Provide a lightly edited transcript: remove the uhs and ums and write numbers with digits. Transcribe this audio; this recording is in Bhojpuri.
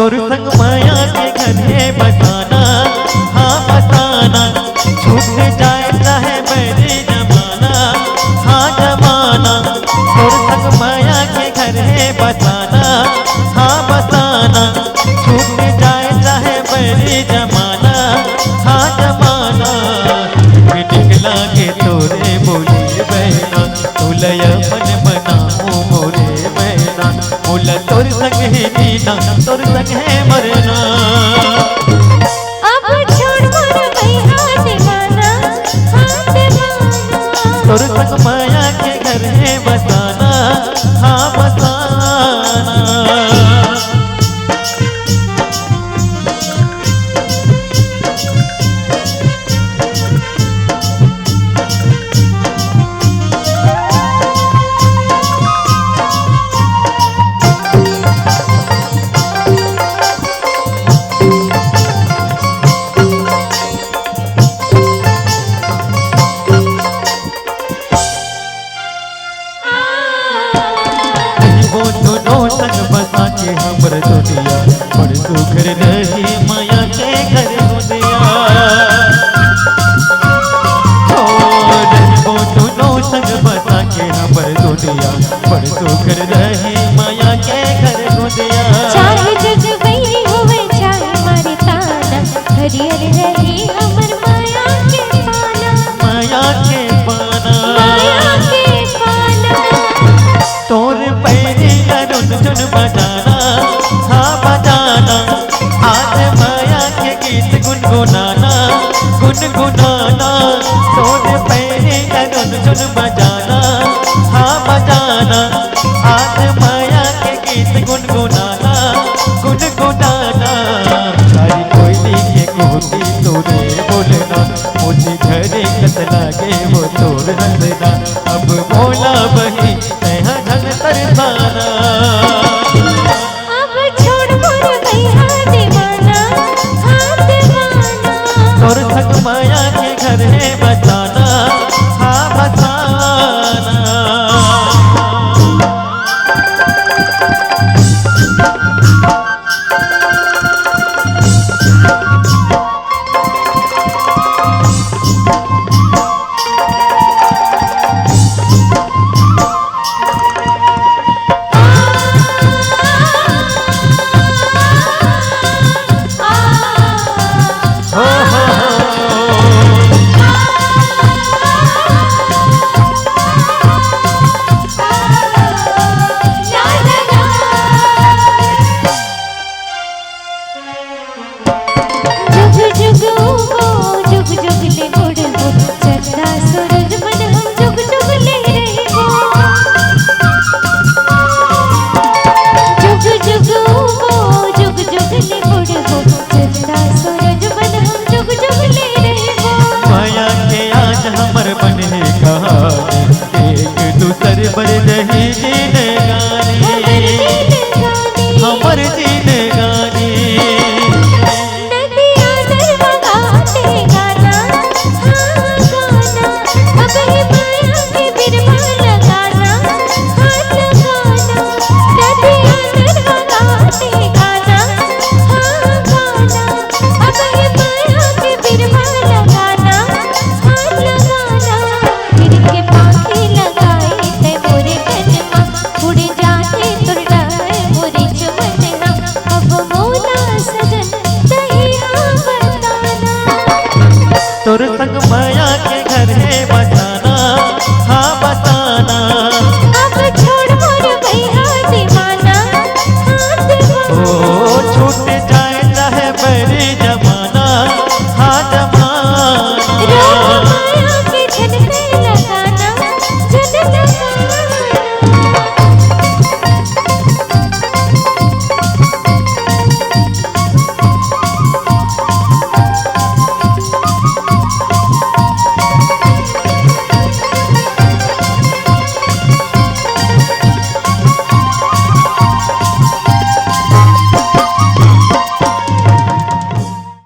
तोर संग माया के घर है बताना, हाँ बताना, छूट जाए चाहे मेरी जमाना, हाँ जमाना। तोर संग माया के घर है बताना, हाँ बताना, छूट जाए चाहे मेरी जमाना, हाँ जमाना। निकला के तोरे बोले बहना, तुलय मन बनाऊं मोरे बहना, मोला तोर संग है जीना, तोर संग है मरना। अब छोड़ मोर भैया दीवाना, हाँ दीवाना। तोर संग माया के घर है बताना, हाँ बताना। बसा के हमर दुनिया बड़ सुखर रही माया के घर दुनिया। हो दोनों संग बसा के हमर दुनिया बड़ सुखर रही माया के घर दुनिया। चाहे जग गई होवे चाहे मारे ताना, हरियर रही हमर माया के पाना, माया के पाना, माया के पाना। तोर पैरी रुन झुन बजाना, हाँ बजाना, आज माया के गीत गुनगुनाना, गुनगुनाना। तोर पैरी रुन झुन बजाना, हाँ बजाना, आज माया के गीत गुनगुनाना, गुनगुनाना। सारी कोयली के कोटी तोरे बोलना, मुझे घरे कत लागे वो तोर हंसना, अब बोला बही तैहा ढंग तरसाना। अब छोड़ मोर भैया दीवाना, हाँ दीवाना। तोर संग माया के घर है बताना, हाँ बताना। माया के आज हमर बने कहानी, एक दूसर पर रही जीन गानी, हमर जीन गानी। नदिया दरगाते गाना, हाँ गाना। अब ही माया के बिरहा लगाना, हाँ लगाना। नदिया दरगाते गाना, हाँ गाना। अब ही माया के बिरहा लगाना, हाँ लगाना। फिर के पाखे लगाए ते मोरे कनमा, उड़ जाते तुर डाए मोरे चमनना। अब मोला सजन दहिया बताना। तोर संग माया के घर है बताना, हाँ बताना। अब छोड़ मोर भैया दीवाना, हाँ दीवाना।